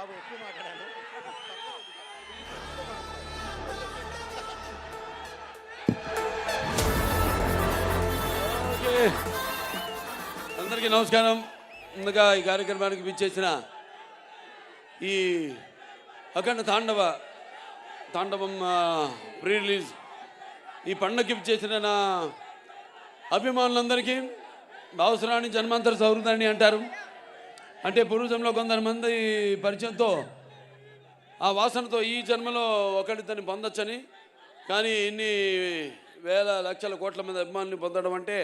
బాబు ఎక్కువ మాట్లాడాను. అందరికీ నమస్కారం. ముందుగా ఈ కార్యక్రమానికి విచ్చేసిన ఈ అఖండ తాండవం ప్రీ రిలీజ్ ఈ పండుగకి విచ్చేసిన నా అభిమానులందరికీ అవసరాన్ని జన్మాంతర సౌహృదాన్ని అంటారు. అంటే పూర్వజంలో కొంతమంది పరిచయంతో ఆ వాసనతో ఈ జన్మలో ఒకటితని పొందొచ్చని, కానీ ఇన్ని వేల లక్షల కోట్ల మంది అభిమానులు పొందడం అంటే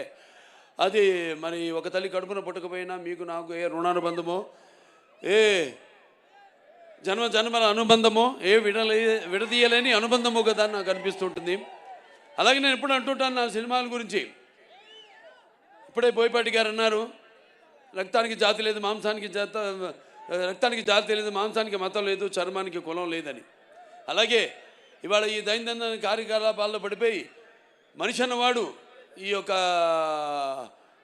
అది మరి ఒక తల్లి కడుపున పుట్టకపోయినా మీకు నాకు ఏ రుణానుబంధమో, ఏ జన్మల అనుబంధమో, ఏ విడదీయలేని అనుబంధమో కదా నాకు అనిపిస్తుంటుంది. అలాగే నేను ఎప్పుడు అంటుంటాను నా సినిమాల గురించి. ఇప్పుడే బోయపాటి గారు అన్నారు, రక్తానికి జాతి లేదు, రక్తానికి జాతి లేదు, మాంసానికి మతం లేదు, చర్మానికి కులం లేదని. అలాగే ఇవాళ ఈ దైనందిన కార్యకలాపాల్లో పడిపోయి మనిషి అన్నవాడు ఈ యొక్క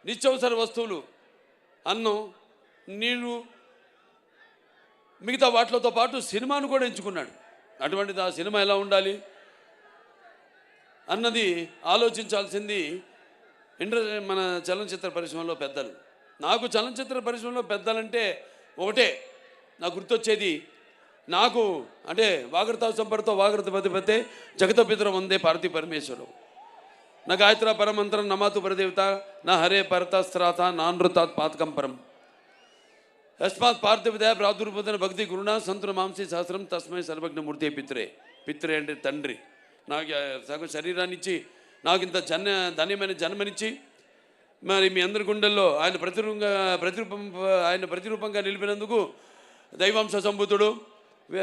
నిత్యవసర వస్తువులు, అన్నం, నీళ్ళు, మిగతా వాటితో పాటు సినిమాను కూడా ఎంచుకున్నాడు. అటువంటిది ఆ సినిమా ఎలా ఉండాలి అన్నది ఆలోచించాల్సింది మన చలనచిత్ర పరిశ్రమలో పెద్దలు. నాకు చలనచిత్ర పరిశ్రమలో పెద్దలంటే ఒకటే నాకు గుర్తొచ్చేది, నాకు అంటే వాగర్త సంపర్తో వాగర్త పతిపతే జగత పితరం వందే పార్వతీ పరమేశ్వరం నా గాయత్ర పరమంత్రం నమాతు పరదేవత నా హరే పరతస్త్రాత నానృతాత్ పాతకం పరం యస్మాత్ పార్థివదయ ప్రాదుర్బోధన భక్తి గురుణ సంతున మాంసి సహస్రం తస్మై సర్వజ్ఞమూర్తి పిత్రే అంటే తండ్రి. నాకు సగం శరీరాన్ని ఇచ్చి నాకు ఇంత ధన్యమైన జన్మనిచ్చి మరి మీ అందరి గుండెల్లో ఆయన ప్రతిరూపంగా నిలిపినందుకు దైవాంశ సంభూతుడు,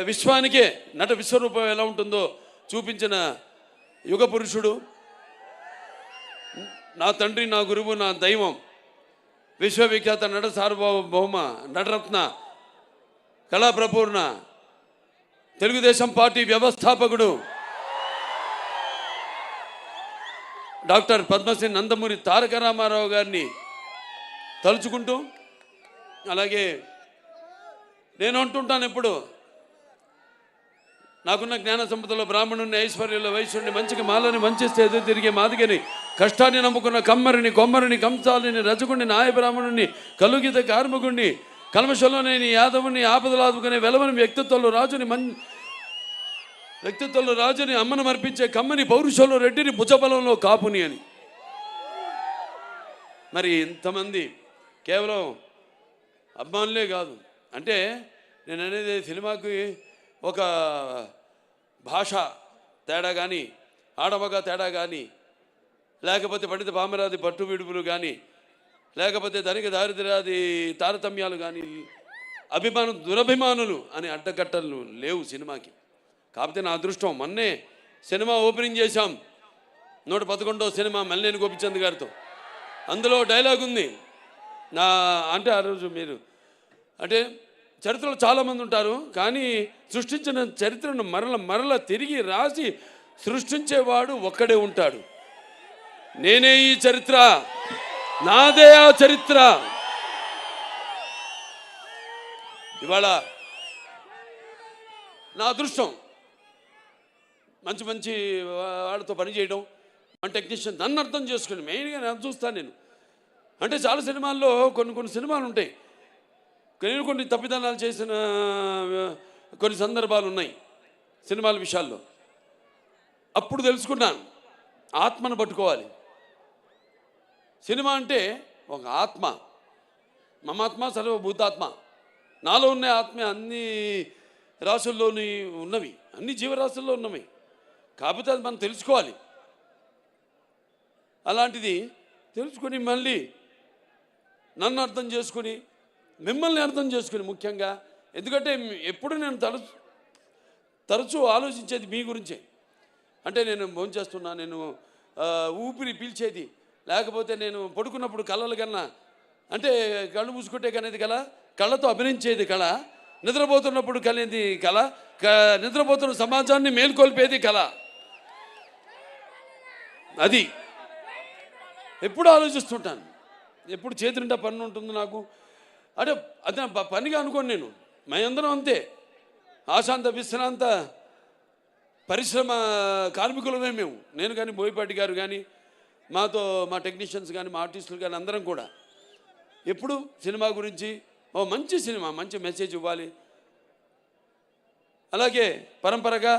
విశ్వానికే నట విశ్వరూపం ఎలా ఉంటుందో చూపించిన యుగ పురుషుడు, నా తండ్రి, నా గురువు, నా దైవం, విశ్వవిఖ్యాత నట సార్వభౌమ నటరత్న కళాప్రపూర్ణ తెలుగుదేశం పార్టీ వ్యవస్థాపకుడు డాక్టర్ పద్మశ్రీ నందమూరి తారక రామారావు గారిని తలుచుకుంటూ, అలాగే నేను అంటుంటాను ఎప్పుడు, నాకున్న జ్ఞాన సంపదలో బ్రాహ్మణుని, ఐశ్వర్యంలో వైశ్యుడిని, మంచికి మాలని వంచిస్తే ఎదురు తిరిగే మాదిగని, కష్టాన్ని నమ్ముకున్న కమ్మరిని, కొమ్మరిని, కంసాలిని, రజకుడిని, నాయ బ్రాహ్మణుని, కలుగిత కార్మికుడిని, కల్మషంలోనేని యాదవుని, ఆపదలాదుకునే వెలవని వ్యక్తిత్వంలో రాజుని, అమ్మను మర్పించే కమ్మని, పౌరుషంలో రెడ్డిని, భుజబలంలో కాపుని అని. మరి ఇంతమంది కేవలం అభిమానులే కాదు. అంటే నేను అనేది సినిమాకి ఒక భాష తేడా కానీ, ఆడమగ తేడా కానీ, లేకపోతే పండిత పామరాది పట్టు విడుపులు కానీ, లేకపోతే ధనిక దారిద్ర్యాది తారతమ్యాలు కానీ, దురభిమానులు అని అడ్డకట్టలు లేవు సినిమాకి. కాకపోతే నా అదృష్టం, మొన్నే సినిమా ఓపెనింగ్ చేశాం, 111వ సినిమా మల్లేని గోపిచంద్ గారితో. అందులో డైలాగ్ ఉంది అంటే ఆ రోజు మీరు అంటే చరిత్రలో చాలామంది ఉంటారు, కానీ సృష్టించిన చరిత్రను మరల తిరిగి రాసి సృష్టించేవాడు ఒక్కడే ఉంటాడు. నేనే ఈ చరిత్ర, నాదే ఆ చరిత్ర. ఇవాళ నా అదృష్టం మంచి వాళ్ళతో పనిచేయడం, మన టెక్నీషియన్ నన్ను అర్థం చేసుకుని మెయిన్గా నేను చూస్తాను. నేను అంటే చాలా సినిమాల్లో కొన్ని సినిమాలు ఉంటాయి, కొన్ని తప్పిదనాలు చేసిన కొన్ని సందర్భాలు ఉన్నాయి సినిమాల విషయాల్లో. అప్పుడు తెలుసుకున్నాను, ఆత్మను పట్టుకోవాలి. సినిమా అంటే ఒక ఆత్మ, మమాత్మ సర్వభూతాత్మ. నాలో ఉన్న ఆత్మ అన్ని రాశుల్లోని ఉన్నవి, అన్ని జీవరాశుల్లో ఉన్నవి. కాకపోతే అది మనం తెలుసుకోవాలి. అలాంటిది తెలుసుకొని మళ్ళీ నన్ను అర్థం చేసుకుని, మిమ్మల్ని అర్థం చేసుకుని ముఖ్యంగా, ఎందుకంటే ఎప్పుడు నేను తరచూ ఆలోచించేది మీ గురించే. అంటే నేను భోంచేస్తున్నా, నేను ఊపిరి పీల్చేది, లేకపోతే నేను పడుకున్నప్పుడు కళలు కన్నా, అంటే కళ్ళు మూసుకుంటే కనేది కళ, కళ్ళతో అభినయించేది కళ, నిద్రపోతున్నప్పుడు కనేది కళ, నిద్రపోతున్న సమాజాన్ని మేల్కొల్పేది కళ. అది ఎప్పుడు ఆలోచిస్తుంటాను, ఎప్పుడు చేతి నిండా పని ఉంటుంది నాకు. అంటే అదే పనిగా అనుకోను నేను, మేమందరం అంతే. ఆశాంత విశ్రాంత పరిశ్రమ కార్మికులమే మేము. నేను కానీ, బోయపాటి గారు కానీ, మాతో మా టెక్నీషియన్స్ కానీ, మా ఆర్టిస్టులు కానీ అందరం కూడా ఎప్పుడు సినిమా గురించి మంచి సినిమా, మంచి మెసేజ్ ఇవ్వాలి. అలాగే పరంపరగా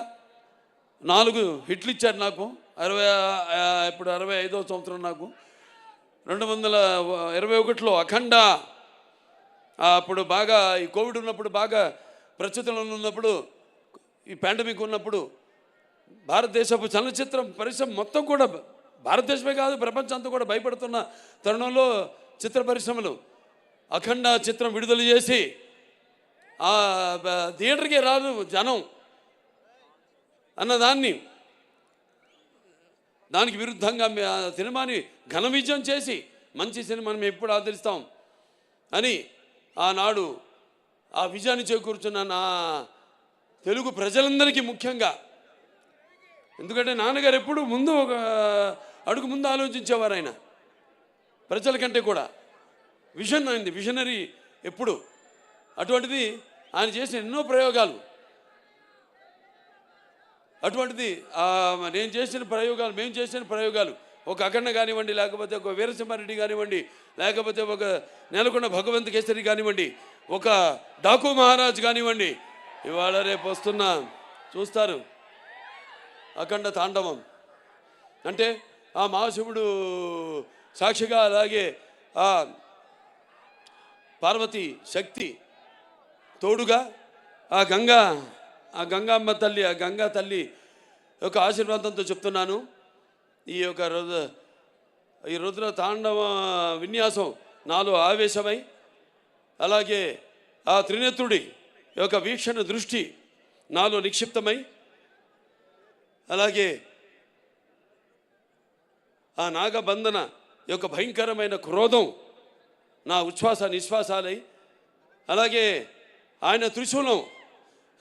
4 హిట్లు ఇచ్చారు నాకు. ఇప్పుడు 65వ సంవత్సరం నాకు. 2021లో అఖండ, అప్పుడు బాగా ఈ కోవిడ్ ఉన్నప్పుడు, బాగా ప్రస్తుతంలో ఉన్నప్పుడు, ఈ పాండమిక్ ఉన్నప్పుడు భారతదేశపు చలనచిత్ర పరిశ్రమ మొత్తం కూడా, భారతదేశమే కాదు ప్రపంచం అంతా కూడా భయపడుతున్న తరుణంలో చిత్ర పరిశ్రమలు అఖండ చిత్రం విడుదల చేసి థియేటర్కే రాదు జనం అన్నదాన్ని, దానికి విరుద్ధంగా సినిమాని ఘన విజయం చేసి మంచి సినిమాని మేము ఎప్పుడు ఆదరిస్తాం అని ఆనాడు ఆ విజయాన్ని చేకూర్చున్న నా తెలుగు ప్రజలందరికీ ముఖ్యంగా, ఎందుకంటే నాన్నగారు ఎప్పుడు ముందు ఒక అడుగు ముందు ఆలోచించేవారు. ఆయన ప్రజల కంటే కూడా విజన్ అయింది, విజనరీ ఎప్పుడు. అటువంటిది ఆయన చేసిన ఎన్నో ప్రయోగాలు, అటువంటిది నేను చేసిన ప్రయోగాలు, మేము చేసిన ప్రయోగాలు, ఒక అఖండ కానివ్వండి, లేకపోతే ఒక వీరసింహారెడ్డి కానివ్వండి, లేకపోతే ఒక నెలకొండ భగవంత్ కేసరి కానివ్వండి, ఒక డాకు మహారాజ్ కానివ్వండి, ఇవాళ రేపు వస్తున్న చూస్తారు అఖండ తాండవం. అంటే ఆ మహాశివుడు సాక్షిగా, అలాగే ఆ పార్వతి శక్తి తోడుగా, ఆ గంగామ్మ తల్లి, ఆ గంగా తల్లి యొక్క ఆశీర్వాదంతో చెప్తున్నాను. ఈ రుద్ర తాండవ విన్యాసం నాలో ఆవేశమై, అలాగే ఆ త్రినేత్రుడి యొక్క వీక్షణ దృష్టి నాలో నిక్షిప్తమై, అలాగే ఆ నాగబంధన యొక్క భయంకరమైన క్రోధం నా ఉచ్ఛ్వాస నిశ్వాసాలై, అలాగే ఆయన త్రిశూలం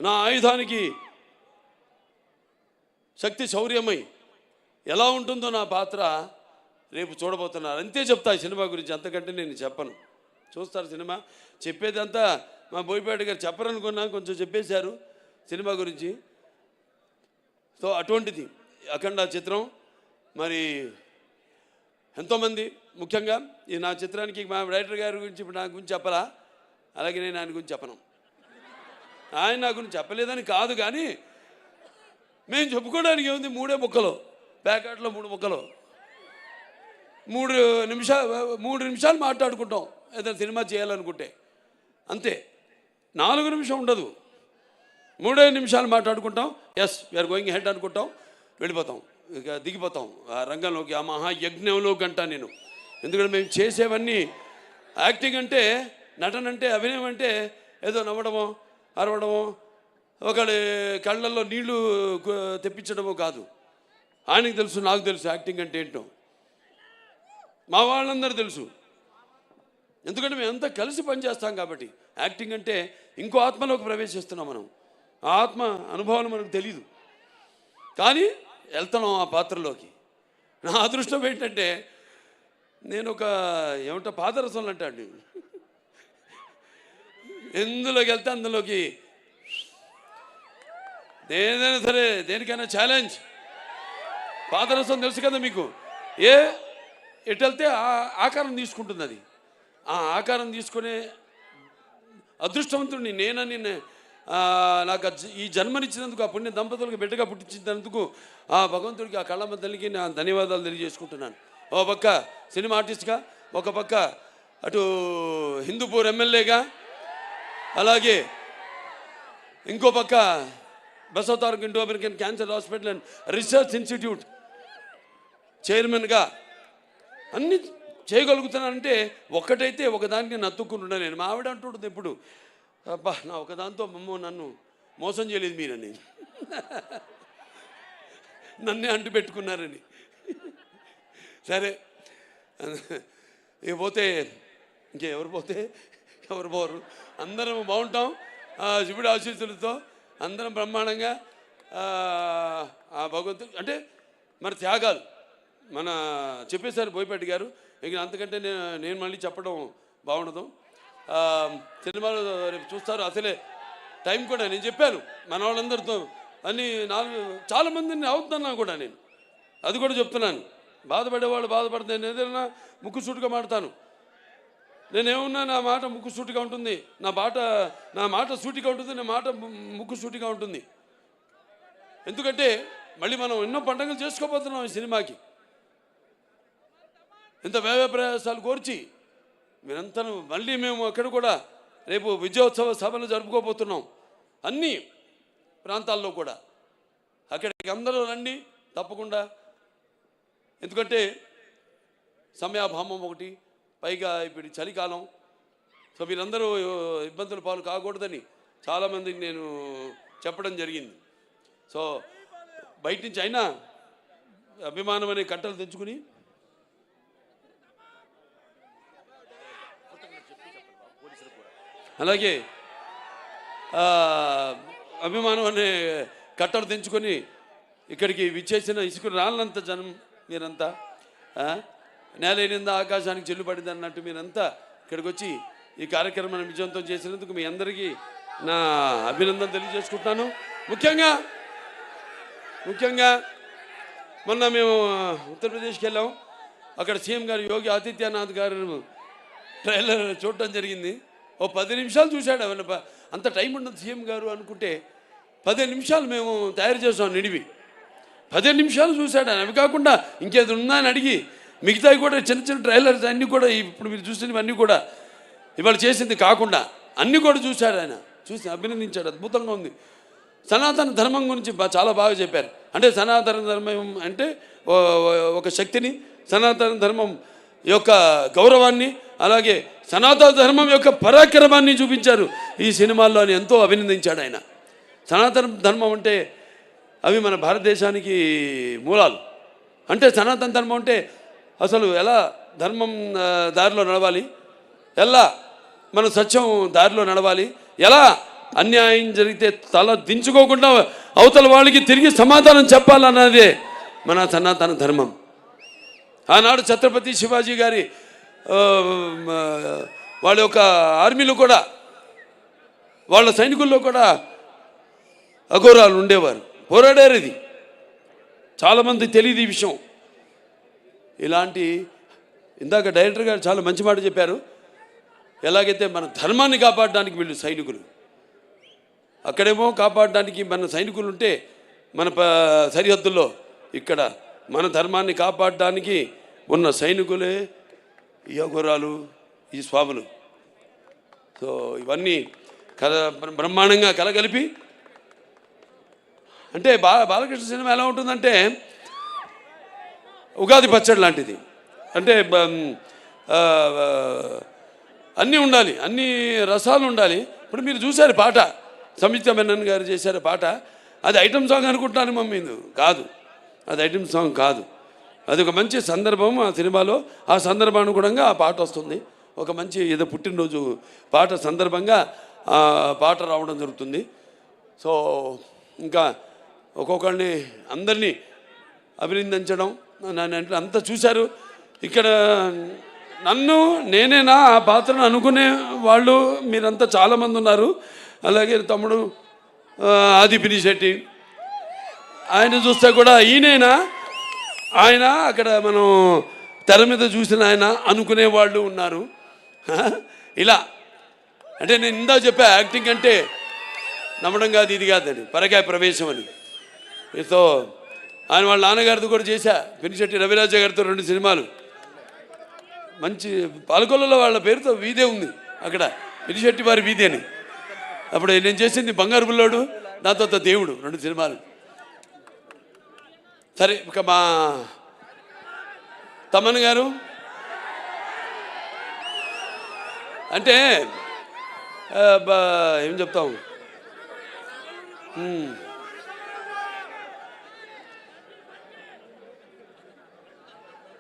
నా ఆయుధానికి శక్తి శౌర్యమై ఎలా ఉంటుందో నా పాత్ర రేపు చూడబోతున్నారు. అంతే చెప్తా సినిమా గురించి, అంతకంటే నేను చెప్పను. చూస్తారు సినిమా. చెప్పేదంతా మా బోయపాటి గారు చెప్పరనుకున్నా, కొంచెం చెప్పేశారు సినిమా గురించి. సో అటువంటిది అఖండ చిత్రం. మరి ఎంతోమంది, ముఖ్యంగా ఈ నా చిత్రానికి మా డైరెక్టర్ గారి గురించి ఇప్పుడు నా గురించి చెప్పరా, అలాగే నేను ఆయన గురించి చెప్పను. ఆయన నా గురించి చెప్పలేదని కాదు, కానీ మేము చెప్పుకోవడానికి ఏముంది, 3 ముక్కలు, ప్యాకెట్లో 3 ముక్కలు, 3 నిమిషాలు మాట్లాడుకుంటాం ఏదైనా సినిమా చేయాలనుకుంటే, అంతే. 4 నిమిషం ఉండదు, 3 నిమిషాలు మాట్లాడుకుంటాం. ఎస్ వీఆర్ గోయింగ్ హెడ్ అనుకుంటాం, వెళ్ళిపోతాం, ఇక దిగిపోతాం ఆ రంగంలోకి, ఆ మహాయజ్ఞంలోకి అంటా నేను. ఎందుకంటే మేము చేసేవన్నీ యాక్టింగ్ అంటే, నటన అంటే, అభినయం అంటే ఏదో నవ్వడమో అరవడమో ఒకడి కళ్ళల్లో నీళ్లు తెప్పించడమో కాదు. ఆయనకు తెలుసు, నాకు తెలుసు యాక్టింగ్ అంటే ఏంటో, మా వాళ్ళందరూ తెలుసు. ఎందుకంటే మేము అంతా కలిసి పనిచేస్తాం కాబట్టి. యాక్టింగ్ అంటే ఇంకో ఆత్మలోకి ప్రవేశిస్తున్నాం మనం, ఆ ఆత్మ అనుభవాలు మనకు తెలీదు, కానీ వెళ్తున్నాం ఆ పాత్రలోకి. నా అదృష్టం ఏంటంటే నేను ఒక ఏమంటా పాదరసంలో అంటాడు, ఎందులోకి వెళ్తే అందులోకి, ఏదైనా సరే దేనికైనా ఛాలెంజ్. పాదరసం తెలుసు కదా మీకు, ఎటు వెళ్తే ఆకారం తీసుకుంటుంది. అది ఆ ఆకారం తీసుకునే అదృష్టవంతుడిని నేనని, నాకు ఈ జన్మనిచ్చినందుకు, ఆ పుణ్య దంపతులకు బిడ్డగా పుట్టించినందుకు ఆ భగవంతుడికి, ఆ కళ్ళమ్మ తల్లికి నా ధన్యవాదాలు తెలియజేసుకుంటున్నాను. ఓ పక్క సినిమా ఆర్టిస్ట్గా, ఒక పక్క అటు హిందూపూర్ ఎమ్మెల్యేగా, అలాగే ఇంకో పక్క Basavataraka Indo American cancer hospital and research institute చైర్మన్గా అన్నీ చేయగలుగుతున్నానంటే ఒక్కటైతే ఒకదానికి నత్తుకుంటున్నా నేను. మా ఆవిడ అంటుంటుంది ఎప్పుడు, అబ్బా నా ఒకదాంతో నన్ను మోసం చేయలేదు మీరని, నన్నే అంటు పెట్టుకున్నారని. సరే ఇక పోతే ఇంకెవరు పోతే ఎవరు పోరు, అందరం బాగుంటాం శివుడి ఆశీస్సులతో, అందరం బ్రహ్మాండంగా. ఆ భగవంతుడు అంటే మన త్యాగాలు మన చెప్పేశారు బోయపాటి గారు, ఇక అంతకంటే నేను మళ్ళీ చెప్పడం బాగుండదు. సినిమాలో రేపు చూస్తారు. అసలే టైం కూడా నేను చెప్పాను మన వాళ్ళందరితో అన్ని చాలామందిని అవుతున్నా కూడా నేను అది కూడా చెప్తున్నాను. బాధపడేవాళ్ళు బాధపడితే నేను ఏదైనా ముక్కు సూటుగా మాడతాను. నేనేమన్నా నా మాట ముక్కు సూటిగా ఉంటుంది, నా మాట సూటిగా ఉంటుంది, నా మాట ముక్కు సూటిగా ఉంటుంది. ఎందుకంటే మళ్ళీ మనం ఎన్నో పండుగలు చేసుకోబోతున్నాం ఈ సినిమాకి. ఇంత వ్యయ ప్రయాసాలు కోర్చి మీరంతా మళ్ళీ మేము అక్కడ కూడా రేపు విజయోత్సవ సభలు జరుపుకోబోతున్నాం అన్ని ప్రాంతాల్లో కూడా. అక్కడికి అందరూ రండి తప్పకుండా. ఎందుకంటే సమయాభావం ఒకటి, పైగా ఇప్పుడు చలికాలం. సో మీరందరూ ఇబ్బందుల పాలు కాకూడదని చాలామందికి నేను చెప్పడం జరిగింది. సో బయట నుంచి అయినా అభిమానం అనే కట్టలు తెంచుకుని అలాగే అభిమానం అనే కట్టలు తెంచుకొని ఇక్కడికి విచ్చేసిన ఇసుకు రాళ్ళంత జనం మీరంతా, నేలైనంద ఆకాశానికి చెల్లుపడింది అన్నట్టు మీరంతా ఇక్కడికి వచ్చి ఈ కార్యక్రమాన్ని విజయవంతం చేసినందుకు మీ అందరికీ నా అభినందన తెలియజేసుకుంటున్నాను. ముఖ్యంగా మొన్న మేము ఉత్తరప్రదేశ్కి వెళ్ళాం. అక్కడ సీఎం గారు యోగి ఆదిత్యనాథ్ గారు ట్రైలర్ చూడటం జరిగింది. ఓ 10 నిమిషాలు చూశాడు. అవన్న అంత టైం ఉండదు సీఎం గారు అనుకుంటే 15 నిమిషాలు మేము తయారు చేసాం నిడివి. 15 నిమిషాలు చూశాడు ఆయన. అవి కాకుండా ఇంకేది ఉందా అని అడిగి మిగతావి కూడా చిన్న ట్రైలర్స్ అన్నీ కూడా ఇప్పుడు మీరు చూసినవన్నీ కూడా ఇవాళ చేసింది కాకుండా అన్నీ కూడా చూశాడు ఆయన. చూసి అభినందించాడు. అద్భుతంగా ఉంది. సనాతన ధర్మం గురించి చాలా బాగా చెప్పారు. అంటే సనాతన ధర్మం అంటే ఒక శక్తిని, సనాతన ధర్మం యొక్క గౌరవాన్ని, అలాగే సనాతన ధర్మం యొక్క పరాక్రమాన్ని చూపించారు ఈ సినిమాల్లో అని ఎంతో అభినందించాడు ఆయన. సనాతన ధర్మం అంటే అవి మన భారతదేశానికి మూలాలు. అంటే సనాతన ధర్మం అంటే అసలు ఎలా ధర్మం దారిలో నడవాలి, ఎలా మన సత్యం దారిలో నడవాలి, ఎలా అన్యాయం జరిగితే తల దించుకోకుండా అవతల వాళ్ళకి తిరిగి సమాధానం చెప్పాలన్నదే మన సనాతన ధర్మం. ఆనాడు ఛత్రపతి శివాజీ గారి వాళ్ళ యొక్క ఆర్మీలో కూడా, వాళ్ళ సైనికుల్లో కూడా అఘోరాలు ఉండేవారు, పోరాడారు. ఇది చాలామంది తెలియదు ఈ విషయం. ఇలాంటి ఇందాక డైరెక్టర్ గారు చాలా మంచి మాట చెప్పారు. ఎలాగైతే మన ధర్మాన్ని కాపాడడానికి వీళ్ళు సైనికులు, అక్కడేమో కాపాడడానికి మన సైనికులు ఉంటే మన సరిహద్దుల్లో ఇక్కడ మన ధర్మాన్ని కాపాడడానికి ఉన్న సైనికులే ఈ అఘోరాలు, ఈ స్వాములు. సో ఇవన్నీ బ్రహ్మాండంగా కలగలిపి అంటే బాలకృష్ణ సినిమా ఎలా ఉంటుందంటే ఉగాది పచ్చడి లాంటిది. అంటే అన్నీ ఉండాలి, అన్ని రసాలు ఉండాలి. ఇప్పుడు మీరు చూశారు పాట, సంయుక్త మెనన్ గారు చేశారు పాట. అది ఐటమ్ సాంగ్ అనుకుంటున్నాను మమ్మీ, కాదు, అది ఐటమ్ సాంగ్ కాదు. అది ఒక మంచి సందర్భం ఆ సినిమాలో. ఆ సందర్భానుగుణంగా ఆ పాట వస్తుంది. ఒక మంచి ఏదో పుట్టినరోజు పాట సందర్భంగా ఆ పాట రావడం జరుగుతుంది. సో ఇంకా ఒక్కొక్కరిని అందరినీ అభినందించడం, నన్ను అంతా చూశారు. ఇక్కడ నన్ను నేనేనా ఆ పాత్రను అనుకునే వాళ్ళు మీరంతా చాలామంది ఉన్నారు. అలాగే తమ్ముడు ఆది పినిశెట్టి, ఆయన చూస్తే కూడా ఈయనైనా ఆయన అక్కడ మనం తెర మీద చూసిన ఆయన అనుకునే వాళ్ళు ఉన్నారు. ఇలా అంటే నేను ఇందా చెప్పా, యాక్టింగ్ అంటే నమ్మడం కాదు, ఇది కాదని, పరకాయ ప్రవేశం అని. సో ఆయన వాళ్ళ నాన్నగారితో కూడా చేశా, పినిశెట్టి రవిరాజ గారితో 2 సినిమాలు. మంచి పాలకొల్లలో వాళ్ళ పేరుతో వీధే ఉంది అక్కడ, పినిశెట్టి వారి వీధి అని. అప్పుడు నేను చేసింది బంగారు బుల్లోడు, దాంతో దేవుడు, 2 సినిమాలు. సరే ఇక మా తమన్ గారు అంటే ఏం చెప్తాం,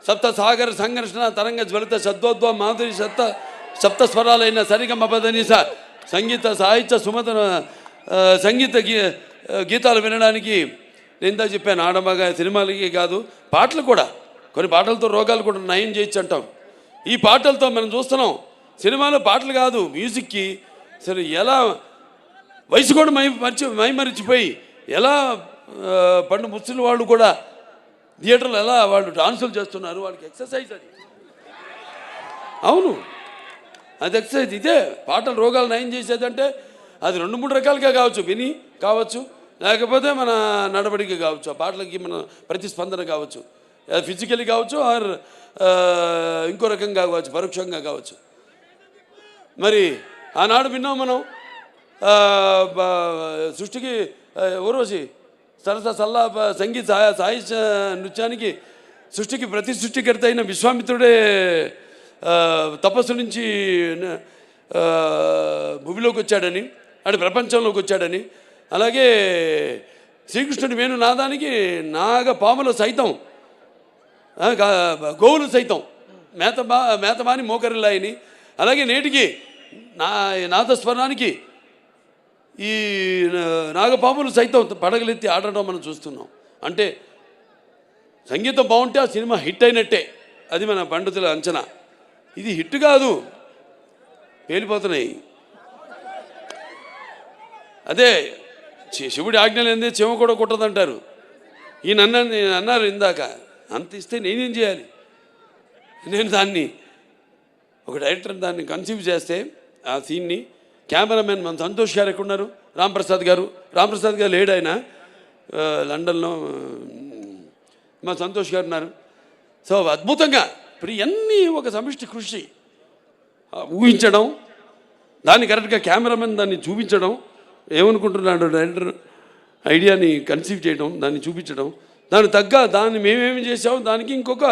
సప్త సాగర సంఘర్షణ తరంగ జ్వలిత శబ్దోద్వ మాధురి సప్త స్వరాలైన సరిగమ పదనిస సంగీత సాహిత్య సుమత సంగీత గీతాలు వినడానికి నేను చెప్పాను. ఆడమగా సినిమాలకి కాదు, పాటలు కూడా, కొన్ని పాటలతో రోగాలు కూడా నయం చేయొచ్చు అంటాం. ఈ పాటలతో మనం చూస్తున్నాం. సినిమాలో పాటలు కాదు, మ్యూజిక్కి అసలు ఎలా వయసు కూడా మైమరిచిపోయి ఎలా పండు ముసలి వాళ్ళు కూడా థియేటర్లో ఎలా వాళ్ళు డాన్సులు చేస్తున్నారు, వాళ్ళకి ఎక్సర్సైజ్ అది. అవును, అది ఎక్సర్సైజ్. ఇదే పాటలు రోగాలు నయం చేసేదంటే అది 2-3 రకాలుగా కావచ్చు, విని కావచ్చు, లేకపోతే మన నడవడిక కావచ్చు, ఆ పాటలకి మన ప్రతిస్పందన కావచ్చు, ఫిజికలీ కావచ్చు, ఆర్ ఇంకో రకంగా కావచ్చు, పరోక్షంగా కావచ్చు. మరి ఆనాడు విన్నాం మనం సృష్టికి ఊర్వశి సరస సల్లా సంగీత సాహిత్య నృత్యానికి సృష్టికి ప్రతి సృష్టికర్త అయిన విశ్వామిత్రుడే తపస్సు నుంచి భూమిలోకి వచ్చాడని, ఆడు ప్రపంచంలోకి వచ్చాడని, అలాగే శ్రీకృష్ణుడి వేణు నాదానికి నాగపాములు సైతం గోవులు సైతం మేతమాని మోకరిల్లాయని, అలాగే నేటికి నాదస్వరానికి ఈ నాగపాములు సైతం పడగలెత్తి ఆడటం మనం చూస్తున్నాం. అంటే సంగీతం బాగుంటే ఆ సినిమా హిట్ అయినట్టే, అది మన పండితుల అంచనా. ఇది హిట్ కాదు, పేలిపోతున్నాయి. అదే శివుడి ఆజ్ఞలు ఏంది, చెమ కూడా కుట్టదంటారు. ఈయన అన్నారు ఇందాక, అంత ఇస్తే నేనేం చేయాలి? నేను దాన్ని ఒక డైరెక్టర్ దాన్ని కన్సీవ్ చేస్తే ఆ సీన్ని కెమెరామెన్ మన సంతోష్ గారు ఎక్కడున్నారు, రాంప్రసాద్ గారు లేడు, ఆయన లండన్లో మా సంతోష్ గారు ఉన్నారు. సో అద్భుతంగా ఇప్పుడు ఇవన్నీ ఒక సమిష్టి కృషి, ఊహించడం, దాన్ని కరెక్ట్గా కెమెరామెన్ దాన్ని చూపించడం, ఏమనుకుంటున్నాడు డైరెక్టర్ ఐడియాని కన్సీవ్ చేయడం, దాన్ని చూపించడం, దాని తగ్గ దాన్ని మేమేమి చేసాము దానికి ఇంకొక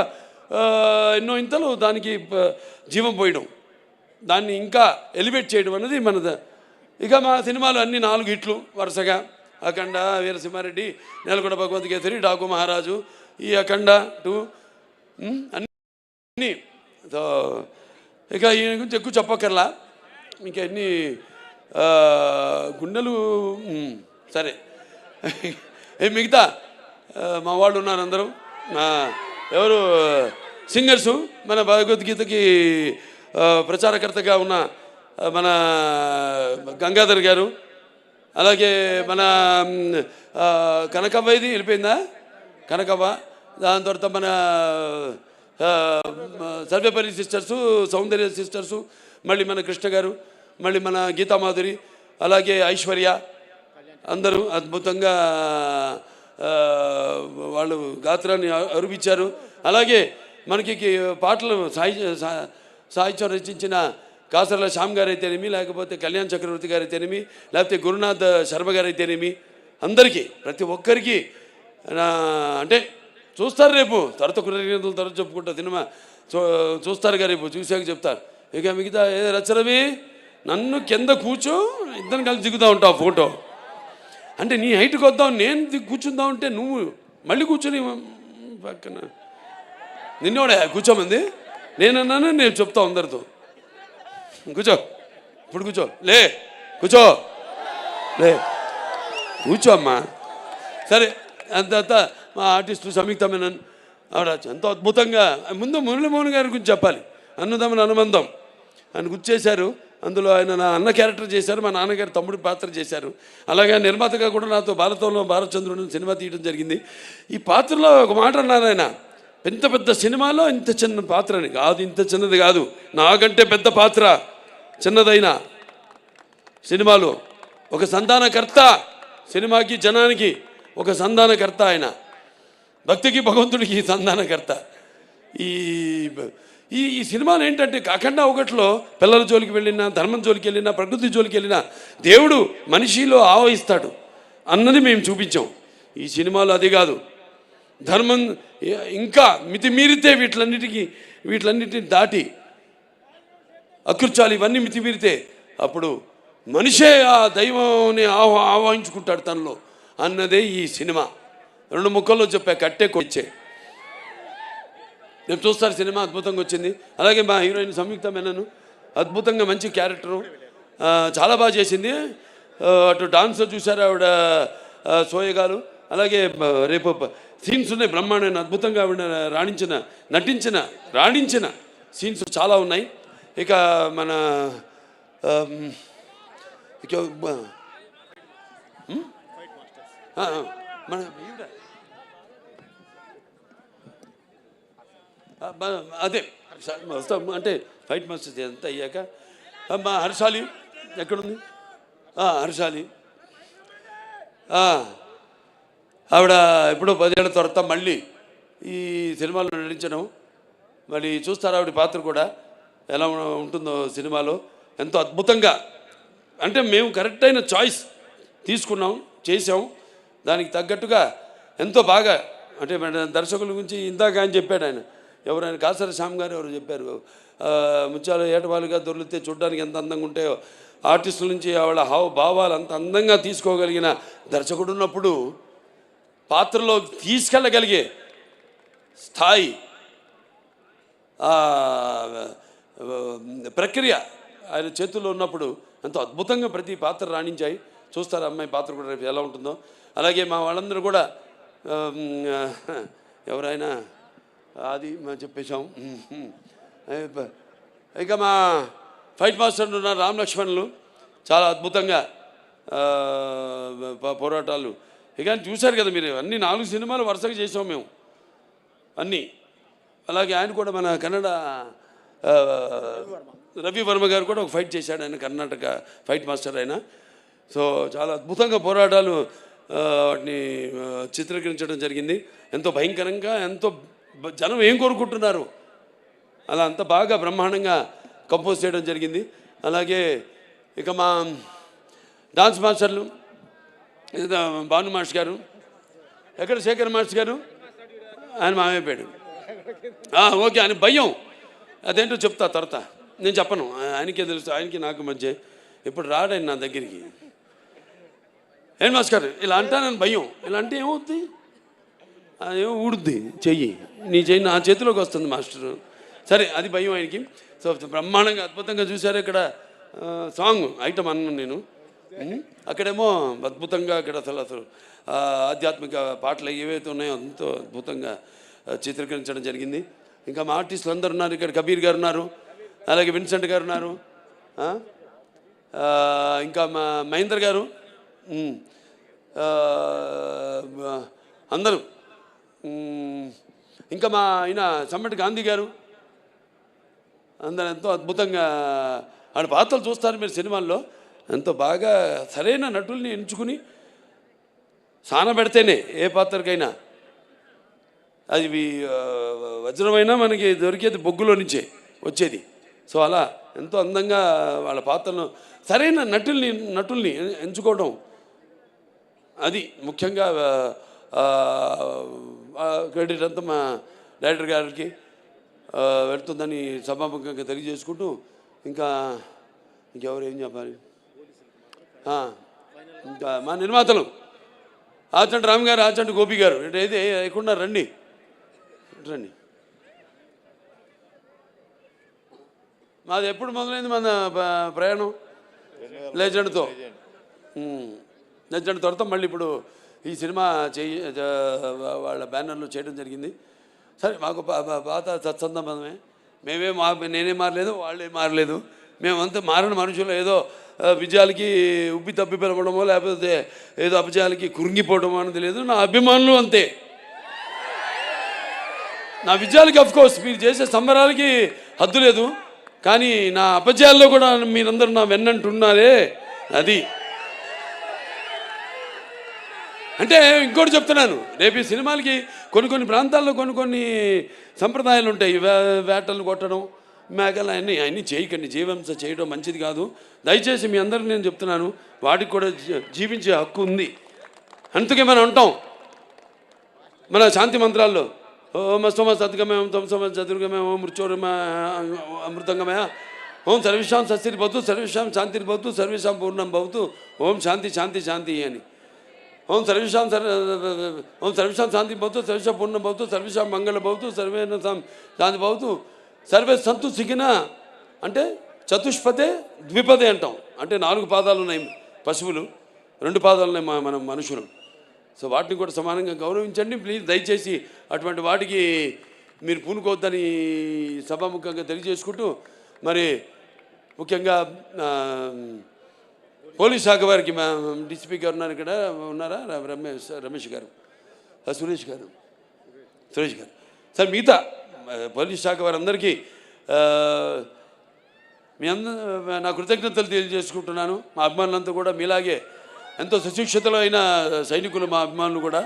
ఎన్నో ఇంతలు దానికి జీవం పోయడం, దాన్ని ఇంకా ఎలివేట్ చేయడం అన్నది మనది. ఇక మా సినిమాలు అన్ని 4 హిట్లు వరుసగా, అఖండ, వీరసింహారెడ్డి, నేలకొండ భగవద్గీతరి, డాకు మహారాజు, ఈ అఖండ 2 అన్నీ. సో ఇక ఈయన గురించి ఎక్కువ చెప్పక్కర్లా, ఇంకా ఎన్ని గుండెలు సరే. మిగతా మా వాళ్ళు ఉన్నారు అందరూ, ఎవరు సింగర్సు, మన భగవద్గీతకి ప్రచారకర్తగా ఉన్న మన గంగాధర్ గారు, అలాగే మన కనకవ్వ, ఇది వెళ్ళిపోయిందా కనకవ్వ, దాని తర్వాత మన సర్వేపల్లి సిస్టర్సు, సౌందర్య సిస్టర్సు, మళ్ళీ మన కృష్ణ గారు, మళ్ళీ మన గీతామాధురి, అలాగే ఐశ్వర్య, అందరూ అద్భుతంగా వాళ్ళు గాత్రాన్ని అరువిచ్చారు. అలాగే మనకి పాటలు సాహిత్యం రచించిన కాసర్ల శ్యామ్ గారు అయితేనేమి, లేకపోతే కళ్యాణ్ చక్రవర్తి గారు అయితేనేమి, లేకపోతే గురునాథ్ శర్మ గారు అయితేనేమి, అందరికీ ప్రతి ఒక్కరికి అంటే చూస్తారు, రేపు తర్వాత కృతజ్ఞతలు తర్వాత చెప్పుకుంటా, సినిమా చూస్తారుగా రేపు, చూసాక చెప్తారు. ఇక మిగతా ఏ రచనవి నన్ను కింద కూర్చో, ఇద్దరు కలిసి దిగుతూ ఉంటావు ఫోటో. అంటే నీ హైట్కి వద్దాం, నేను కూర్చుందాం అంటే నువ్వు మళ్ళీ కూర్చొని పక్కన నిన్నోడే కూర్చోమంది, నేనన్నాను, నేను చెప్తా అందరితో, కూర్చో ఇప్పుడు కూర్చో, లే కూర్చో, లే కూర్చో అమ్మా. సరే అంత మా ఆర్టిస్టు సంయుక్త మేనన్ ఆవిడ ఎంతో అద్భుతంగా, ముందు మురళీమోహన్ గారి గురించి చెప్పాలి. అన్నదమ్ముల అనుబంధం ఆయన గుర్తు చేశారు. అందులో ఆయన నా అన్న క్యారెక్టర్ చేశారు, మా నాన్నగారు తమ్ముడి పాత్ర చేశారు. అలాగే నిర్మాతగా కూడా నాతో బాలచంద్రుడు సినిమా తీయడం జరిగింది. ఈ పాత్రలో ఒక మాట అన్నారు ఆయన, ఇంత పెద్ద సినిమాలో ఇంత చిన్న పాత్రని కాదు, ఇంత చిన్నది కాదు, నాకంటే పెద్ద పాత్ర చిన్నదైన సినిమాలో ఒక సంధానకర్త, సినిమాకి జనానికి ఒక సంధానకర్త, ఆయన భక్తికి భగవంతుడికి సంధానకర్త. ఈ ఈ సినిమాలు ఏంటంటే అఖండ 1లో పిల్లల జోలికి వెళ్ళినా, ధర్మం జోలికి వెళ్ళినా, ప్రకృతి జోలికి వెళ్ళినా దేవుడు మనిషిలో ఆవహిస్తాడు అన్నది మేము చూపించాం. ఈ సినిమాలో అది కాదు, ధర్మం ఇంకా మితిమీరితే వీటిలన్నిటిని దాటి అకృత్యాలు ఇవన్నీ మితిమీరితే అప్పుడు మనిషే ఆ దైవాన్ని ఆవాహించుకుంటాడు తనలో అన్నదే ఈ సినిమా. 2 ముక్కల్లో చెప్పా, కట్టే కొచ్చే. రేపు చూస్తారు, సినిమా అద్భుతంగా వచ్చింది. అలాగే మా హీరోయిన్ సంయుక్త మేనన్ అద్భుతంగా మంచి క్యారెక్టరు, చాలా బాగా చేసింది. అటు డాన్స్ చూశారు ఆవిడ సోయగాలు. అలాగే రేపు సీన్స్ ఉన్నాయి బ్రహ్మాండమైన, అద్భుతంగా ఆవిడ రాణించిన సీన్స్ చాలా ఉన్నాయి. ఇక మన మన అదే వస్తాం అంటే ఫైట్ మాస్టర్స్ అంతా అయ్యాక మా హర్షాలి ఎక్కడుంది? హర్షాలి ఆవిడ ఎప్పుడో 10 ఏళ్ల తర్వాత మళ్ళీ ఈ సినిమాలో నటించడం, మరి చూస్తారు ఆవిడ పాత్ర కూడా ఎలా ఉంటుందో సినిమాలో. ఎంతో అద్భుతంగా, అంటే మేము కరెక్ట్ అయిన చాయిస్ తీసుకున్నాం, చేసాం, దానికి తగ్గట్టుగా ఎంతో బాగా. అంటే దర్శకుల గురించి ఇందాక ఆయన చెప్పాడు, ఎవరైనా కాసర శ్యామ్ గారు ఎవరు చెప్పారు, ముత్యాలు ఏటవాలుగా దొరికితే చూడడానికి ఎంత అందంగా ఉంటాయో, ఆర్టిస్టుల నుంచి వాళ్ళ భావాలు అంత అందంగా తీసుకోగలిగిన దర్శకుడు ఉన్నప్పుడు పాత్రలో తీసుకెళ్ళగలిగే స్థాయి, ప్రక్రియ ఆయన చేతుల్లో ఉన్నప్పుడు ఎంతో అద్భుతంగా ప్రతి పాత్ర రాణించాయి. చూస్తారు అమ్మాయి పాత్ర కూడా రేపు ఎలా ఉంటుందో. అలాగే మా వాళ్ళందరూ కూడా ఎవరైనా అది చెప్పేశాం. ఇక మా ఫైట్ మాస్టర్ ఉన్న రామ్ లక్ష్మణులు చాలా అద్భుతంగా పోరాటాలు. ఇక చూశారు కదా మీరు, అన్ని 4 సినిమాలు వరుసగా చేసాం మేము అన్నీ. అలాగే ఆయన కూడా మన కన్నడ రవి వర్మ గారు కూడా ఒక ఫైట్ చేశాడు, ఆయన కర్ణాటక ఫైట్ మాస్టర్ ఆయన. సో చాలా అద్భుతంగా పోరాటాలు వాటిని చిత్రీకరించడం జరిగింది. ఎంతో భయంకరంగా, ఎంతో జనం ఏం కోరుకుంటున్నారు అలా అంత బాగా బ్రహ్మాండంగా కంపోజ్ చేయడం జరిగింది. అలాగే ఇక మా డాన్స్ మాస్టర్లు భాను మాస్టర్ గారు, ఎక్కడ శేఖర్ మాస్టర్ గారు, ఆయన మామైపోయాడు. ఓకే, ఆయన భయం అదేంటో చెప్తా తర్వాత, నేను చెప్పను, ఆయనకే తెలుసు, ఆయనకి నాకు మధ్య. ఇప్పుడు రాడాయన నా దగ్గరికి, ఏం మాస్టర్ గారు ఇలా అంటానని భయం, ఇలా అంటే ఏమవుద్ది, అదేమో ఊడుద్ది చెయ్యి, నీ చెయ్యి నా చేతిలోకి వస్తుంది మాస్టరు, సరే అది భయం ఆయనకి. సో బ్రహ్మాండంగా అద్భుతంగా చూశారు. ఇక్కడ సాంగ్ ఐటమ్ అన్నాను నేను, అక్కడేమో అద్భుతంగా అక్కడ అసలు ఆధ్యాత్మిక పాటలు ఏవైతే ఉన్నాయో ఎంతో అద్భుతంగా చిత్రీకరించడం జరిగింది. ఇంకా మా ఆర్టిస్టులు అందరు ఉన్నారు, ఇక్కడ కబీర్ గారు ఉన్నారు, అలాగే విన్సెంట్ గారు ఉన్నారు, ఇంకా మా మహేందర్ గారు, అందరూ, ఇంకా మా ఆయన సమ్మటి గాంధీ గారు, అందరూ ఎంతో అద్భుతంగా ఆడ పాత్రలు చూస్తారు మీరు సినిమాల్లో. ఎంతో బాగా సరైన నటుల్ని ఎంచుకుని సానబెడితేనే ఏ పాత్రకైనా అది వజ్రమైనా మనకి దొరికేది బొగ్గులో నుంచే వచ్చేది. సో అలా ఎంతో అందంగా వాళ్ళ పాత్రను సరైన నటుల్ని ఎంచుకోవడం, అది ముఖ్యంగా క్రెడిట్ అంతా మా డైరెక్టర్ గారికి వెళ్తుందని సభాముఖంగా తెలియజేసుకుంటూ, ఇంకెవరు ఏం చెప్పాలి, ఇంకా మా నిర్మాతలు ఆచంటి రామ్ గారు, ఆచంటి గోపి గారు, ఏది లేకుండా రండి. మాది ఎప్పుడు మొదలైంది మన ప్రయాణం? లెజెండ్తో. లెజెండ్ తర్వాత మళ్ళీ ఇప్పుడు ఈ సినిమా వాళ్ళ బ్యానర్లో చేయడం జరిగింది. సరే, మాకు పాత సత్సంబంధమే, నేనే మారలేదు, వాళ్ళే మారలేదు, మేమంతా మారిన మనుషులు. ఏదో విజయాలకి ఉబ్బి తప్పి పిలవడమో లేకపోతే ఏదో అపజయాలకి కురింగిపోవడమో అనేది లేదు. నా అభిమానులు అంతే. నా విజయాలకి అఫ్కోర్స్ మీరు చేసే సంబరాలకి హద్దు లేదు, కానీ నా అపజయాల్లో కూడా మీరందరూ నా వెన్నంటున్నారే, అది. అంటే ఇంకోటి చెప్తున్నాను, రేపు ఈ సినిమాలకి కొన్ని ప్రాంతాల్లో కొన్ని సంప్రదాయాలు ఉంటాయి. వేటలు కొట్టడం, మేకలు, అన్నీ చేయకండి. జీవహింస చేయడం మంచిది కాదు. దయచేసి మీ అందరికీ నేను చెప్తున్నాను, వాటికి కూడా జీవించే హక్కు ఉంది. అందుకే మనం అంటాం మన శాంతి మంత్రాల్లో, ఓం అస్తమ సద్గమయ, ఓం తంసమ చతుర్గమయ, ఓం మృత్యోర్మ అమృతంగమయ, ఓం సర్వేషాం సస్తిర్భవతు, సర్వేషాం శాంతిర్భవతు, సర్వేషాం పూర్ణం భవతు, ఓం శాంతి శాంతి శాంతి అని. ఓం సర్వేషాం శాంతి భవతు, సర్వేషాం పూర్ణం భవతు, సర్వేషాం మంగళ భవతు, సర్వేణ శాంతి భవతు, సర్వే సంతు సిగిన. అంటే చతుష్పదే ద్విపదే అంటాం. అంటే 4 పాదాలు ఉన్నాయి పశువులు, 2 పాదాలు ఉన్నాయి మనం మనుషులు. సో వాటిని కూడా సమానంగా గౌరవించండి ప్లీజ్. దయచేసి అటువంటి వాటికి మీరు పూనుకోవద్దని సభాముఖంగా తెలియజేసుకుంటూ, మరి ముఖ్యంగా పోలీస్ శాఖ వారికి మా డిసిపి గారు ఉన్నారు ఇక్కడ, ఉన్నారా? రమేష్ గారు, సురేష్ గారు, సార్ మిగతా పోలీస్ శాఖ వారందరికీ మీ నా కృతజ్ఞతలు తెలియజేసుకుంటున్నాను. మా అభిమానులంతా కూడా మీలాగే ఎంతో సుశిక్షితులు అయిన సైనికులు మా అభిమానులు కూడా.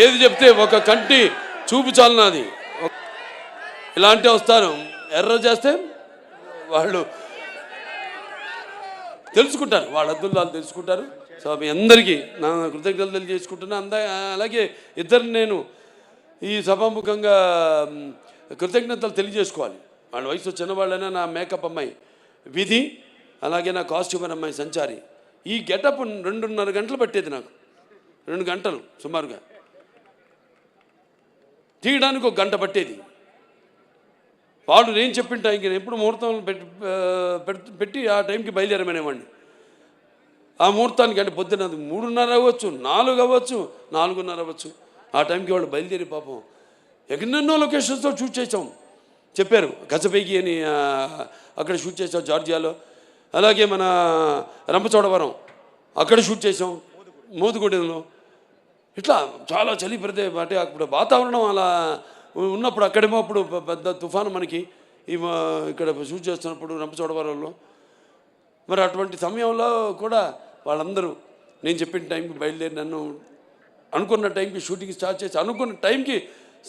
ఏది చెప్తే ఒక కంటి చూపు చాలు నాది. ఇలాంటి వస్తారు, ఎర్ర చేస్తే వాళ్ళు తెలుసుకుంటారు, వాళ్ళ అద్దులు వాళ్ళు తెలుసుకుంటారు. సో మీ అందరికీ నా కృతజ్ఞతలు తెలియజేసుకుంటున్నాను. అలాగే ఇద్దరు నేను ఈ సభాముఖంగా కృతజ్ఞతలు తెలియజేసుకోవాలి. వాళ్ళ వయసు చిన్నవాళ్ళైనా నా మేకప్ అమ్మాయి విధి, అలాగే నా కాస్ట్యూమర్ అమ్మాయి సంచారి. ఈ గెటప్ 2.5 గంటలు పట్టేది నాకు, 2 గంటలు సుమారుగా తీయడానికి, 1 గంట పట్టేది. వాడు నేను చెప్పిన టైంకి ఎప్పుడు ముహూర్తం పెట్టి ఆ టైంకి బయలుదేరమనేవాడిని. ఆ ముహూర్తానికి అంటే పొద్దున్న 3:30 అవ్వచ్చు, 4 అవ్వచ్చు, 4:30 అవ్వచ్చు. ఆ టైంకి వాళ్ళు బయలుదేరి పాపం ఎన్నెన్నో లొకేషన్స్తో షూట్ చేసాం. చెప్పారు గజపైకి అని అక్కడ షూట్ చేసాం జార్జియాలో, అలాగే మన రంపచోడవరం అక్కడ షూట్ చేసాం, మోదుగూడెంలో. ఇట్లా చాలా చలి అంటే అప్పుడు వాతావరణం అలా ఉన్నప్పుడు, అక్కడేమో అప్పుడు పెద్ద తుఫాను మనకి ఇక్కడ షూట్ చేస్తున్నప్పుడు రంపచోడవరంలో. మరి అటువంటి సమయంలో కూడా వాళ్ళందరూ నేను చెప్పిన టైంకి బయలుదేరి నన్ను అనుకున్న టైంకి షూటింగ్ స్టార్ట్ చేసి అనుకున్న టైంకి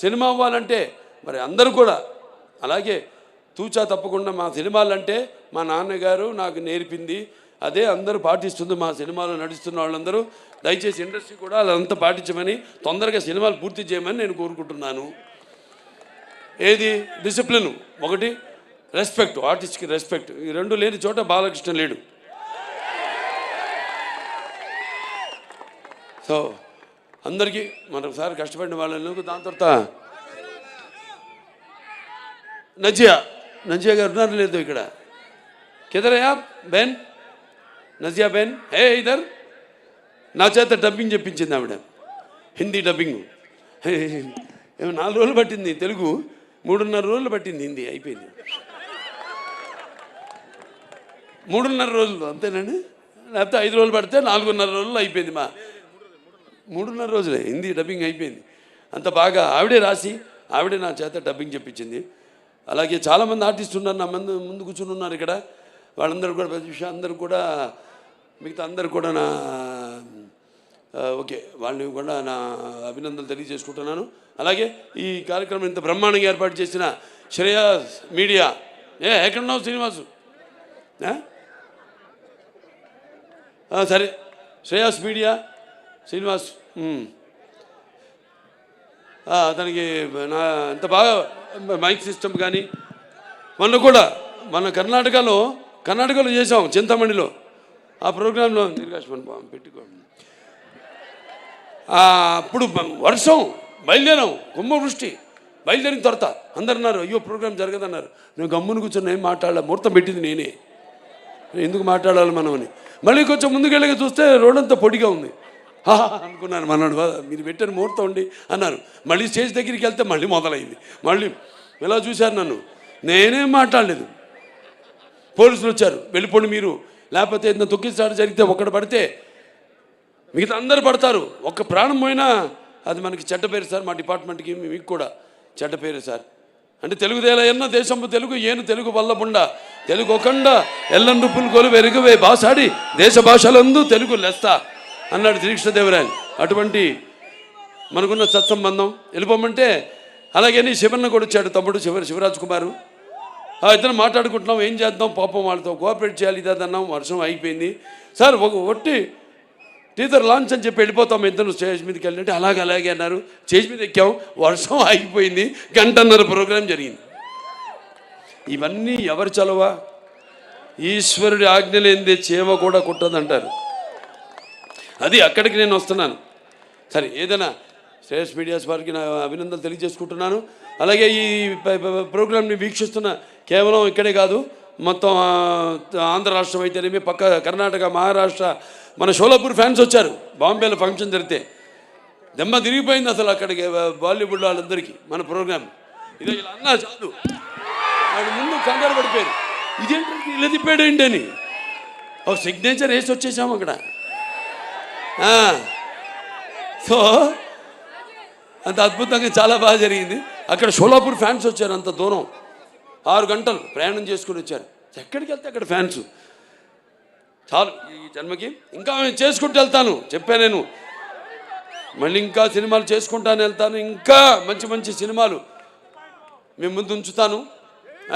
సినిమా అవ్వాలంటే మరి అందరూ కూడా అలాగే తూచా తప్పకుండా మా సినిమాలంటే మా నాన్నగారు నాకు నేర్పింది అదే అందరూ పాటిస్తుంది. మా సినిమాలో నడుస్తున్న వాళ్ళందరూ దయచేసి ఇండస్ట్రీ కూడా అదంతా పాటించమని, తొందరగా సినిమాలు పూర్తి చేయమని నేను కోరుకుంటున్నాను. ఏది డిసిప్లిన్, ఒకటి రెస్పెక్ట్, ఆర్టిస్ట్కి రెస్పెక్ట్, ఈ 2 లేని చోట బాలకృష్ణ లేడు. సో అందరికీ మరొకసారి కష్టపడిన వాళ్ళకు. దాని తర్వాత నజియా గారు ఉన్నారు లేదు ఇక్కడ, కిదరయా బెన్, నజియా బెన్ హే ఇదర్. నా చేత డబ్బింగ్ చెప్పించింది ఆవిడ, హిందీ డబ్బింగ్. 4 రోజులు పట్టింది తెలుగు, 3.5 రోజులు పట్టింది హిందీ, అయిపోయింది. 3.5 రోజులు అంతేనండి, లేకపోతే 5 రోజులు పడితే 4.5 రోజులు అయిపోయింది. 3.5 రోజులే హిందీ డబ్బింగ్ అయిపోయింది. అంత బాగా ఆవిడే రాసి ఆవిడే నా చేత డబ్బింగ్ చెప్పించింది. అలాగే చాలామంది ఆర్టిస్టులు ఉన్నారు నా ముందు కూర్చుని ఉన్నారు ఇక్కడ, వాళ్ళందరూ కూడా ప్రతి విషయం అందరూ కూడా మిగతా అందరూ కూడా నా ఓకే వాళ్ళని కూడా నా అభినందనలు తెలియజేసుకుంటున్నాను. అలాగే ఈ కార్యక్రమం ఇంత బ్రహ్మాండంగా ఏర్పాటు చేసిన శ్రేయాస్ మీడియా, ఎక్కడున్నావు శ్రీనివాసు? సరే, శ్రేయాస్ మీడియా శ్రీనివాస్, అతనికి నా ఎంత బాగా మైక్ సిస్టమ్ కానీ, మొన్న కూడా మన కర్ణాటకలో చేసాం చింతమణిలో. ఆ ప్రోగ్రాంలో పెట్టుకోండి. అప్పుడు వర్షం, బయలుదేరాం, కుంభవృష్టి, బయలుదేరిన తర్వాత అందరు అన్నారు అయ్యో ప్రోగ్రాం జరగదన్నారు. నేను గమ్మును కూర్చొని ఏం మాట్లాడాల, ముహూర్తం పెట్టింది నేనే, ఎందుకు మాట్లాడాలి మనం అని. మళ్ళీ కొంచెం ముందుకెళ్ళగా చూస్తే రోడ్ అంతా పొడిగా ఉంది. అనుకున్నాను, మన్నాడు మీరు పెట్టిన ముహూర్తం ఉండి అన్నారు. మళ్ళీ స్టేజ్ దగ్గరికి వెళ్తే మళ్ళీ మొదలైంది. మళ్ళీ ఇలా చూశారు నన్ను, నేనేం మాట్లాడలేదు. పోలీసులు వచ్చారు, వెళ్ళిపోండి మీరు, లేకపోతే ఏదైనా తొక్కిసాడు జరిగితే ఒక్కడు పడితే మిగతా అందరు పడతారు, ఒక్క ప్రాణం పోయినా అది మనకి చెడ్డ పేరు సార్, మా డిపార్ట్మెంట్కి మీకు కూడా చెడ్డ పేరు సార్. అంటే తెలుగుదేలా ఎన్న దేశంపు తెలుగు ఏను తెలుగు వల్లబుండ తెలుగు ఒకండ ఎల్లం రుప్పులు కొలు వెరుగవే బాసాడి దేశ భాషలందు తెలుగు లెస్త అన్నాడు శ్రీకృష్ణదేవరాయలు. అటువంటి మనకున్న సత్సంబంధం వెళ్ళిపోమంటే. అలాగే శివన్న కూడా వచ్చాడు, తమ్ముడు శివరాజ్ కుమారు. ఇద్దరు మాట్లాడుకుంటున్నాం, ఏం చేద్దాం పాపం వాళ్ళతో కోఆపరేట్ చేయాలి ఇదన్నాం. వర్షం అయిపోయింది సార్, ఒట్టి టీజర్ లాంచ్ అని చెప్పి వెళ్ళిపోతాం ఇద్దరు స్టేజ్ మీదకి వెళ్ళినట్టు. అలాగే అన్నారు, స్టేజ్ మీద ఎక్కాం, వర్షం ఆగిపోయింది, 1.5 ప్రోగ్రాం జరిగింది. ఇవన్నీ ఎవరు చలవా? ఈశ్వరుడి ఆజ్ఞ లేనిదే చేమ కూడా కుట్టదంటారు. అది అక్కడికి నేను వస్తున్నాను. సరే, ఏదైనా శ్రేయస్ మీడియాస్ వారికి నా అభినందనలు తెలియజేసుకుంటున్నాను. అలాగే ఈ ప్రోగ్రాంని వీక్షిస్తున్న కేవలం ఇక్కడే కాదు, మొత్తం ఆంధ్ర రాష్ట్రం అయితేనేమి, పక్క కర్ణాటక, మహారాష్ట్ర, మన షోలాపూర్ ఫ్యాన్స్ వచ్చారు. బాంబేలో ఫంక్షన్ జరిగితే దెమ్మ తిరిగిపోయింది అసలు అక్కడికి బాలీవుడ్ వాళ్ళందరికీ మన ప్రోగ్రాం. ఇది ఇలా అన్నా చాలు, వాడు ముందు కంగారు పడిపోయారు, ఇదేంటంటే ఇలా తిప్పాడేంటి అని. ఒక సిగ్నేచర్ వేసి వచ్చేసాము అక్కడ. సో అంత అద్భుతంగా చాలా బాగా జరిగింది. అక్కడ షోలాపూర్ ఫ్యాన్స్ వచ్చారు, అంత దూరం 6 గంటలు ప్రయాణం చేసుకుని వచ్చారు. ఎక్కడికి వెళ్తే అక్కడ ఫ్యాన్స్. చాలు ఈ జన్మకి, ఇంకా చేసుకుంటూ వెళ్తాను చెప్పా నేను. మళ్ళీ ఇంకా సినిమాలు చేసుకుంటాను వెళ్తాను, ఇంకా మంచి మంచి సినిమాలు మేము ముందు ఉంచుతాను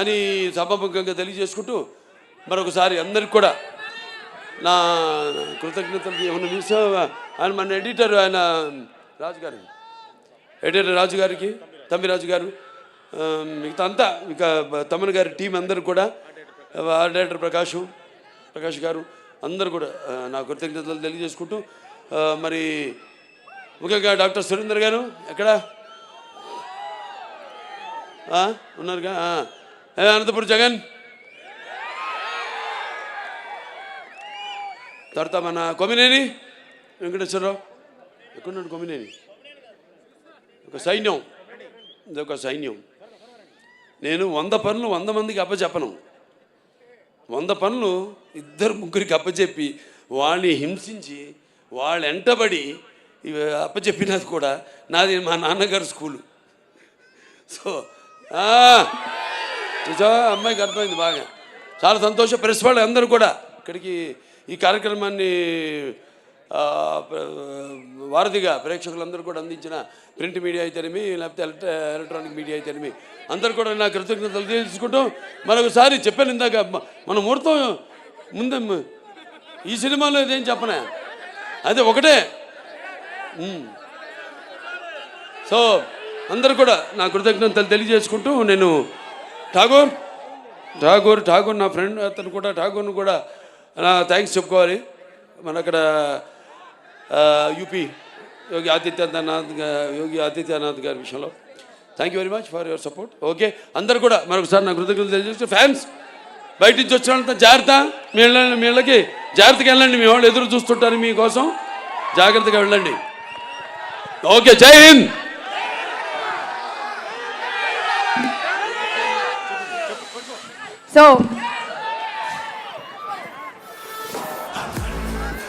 అని సభాముఖంగా తెలియజేసుకుంటూ మరొకసారి అందరికి కూడా నా కృతజ్ఞతలు. ఏమన్నా మిస్ ఆయన మన ఎడిటర్, ఆయన రాజుగారు, ఎడిటర్ రాజు గారికి, తమ్మిరాజు గారు, మిగతా అంతా ఇక తమ్మన్ గారి టీం అందరు కూడా, డైరెక్టర్ ప్రకాష్ గారు అందరూ కూడా నా కృతజ్ఞతలు తెలియజేసుకుంటూ మరి ముఖ్యంగా డాక్టర్ సురేందర్ గారు ఎక్కడ ఉన్నారుగా, అనంతపురం జగన్, తర్వాత మన కొమ్మినేని వెంకటేశ్వరరావు ఎక్కడున్నాడు, కొమ్మినేని, ఒక సైన్యం, ఇదొక సైన్యం. నేను 100 పనులు 100 మందికి అప్పచెప్పను. 100 పనులు 2-3 అప్పచెప్పి వాళ్ళని హింసించి వాళ్ళు వెంటబడి అప్పచెప్పినది కూడా నాది మా నాన్నగారు స్కూలు. సో చూసా అమ్మాయికి అర్థమైంది బాగా. చాలా సంతోషం. ప్రెస్ వాళ్ళు అందరూ కూడా ఇక్కడికి ఈ కార్యక్రమాన్ని వారధిగా ప్రేక్షకులందరూ కూడా అందించిన ప్రింట్ మీడియా అయితేనేమి, లేకపోతే ఎలక్ట్రానిక్ మీడియా అయితేనేమి అందరూ కూడా నా కృతజ్ఞతలు తెలుసుకుంటూ మరొకసారి చెప్పాను ఇందాక, మన ముహూర్తం ముందే ఈ సినిమాలో ఇదేం చెప్పనా, అదే ఒకటే. సో అందరూ కూడా నా కృతజ్ఞతలు తెలియజేసుకుంటూ నేను ఠాగూర్ నా ఫ్రెండ్, అతను కూడా ఠాగూర్ను కూడా నా థ్యాంక్స్ చెప్పుకోవాలి. మన అక్కడ యూపీ యోగి ఆదిత్యనాథ్ గారి విషయంలో thank you very much for your support. Okay, అందరు కూడా మరొకసారి నా కృతజ్ఞతలు తెలియజేస్తూ, ఫ్యాన్స్ బయట నుంచి వచ్చినంత జాగ్రత్త, మీ ఇళ్ళకి జాగ్రత్తగా వెళ్ళండి. మీ వాళ్ళు ఎదురు చూస్తుంటారు మీకోసం, జాగ్రత్తగా వెళ్ళండి. ఓకే, జై హింద్. So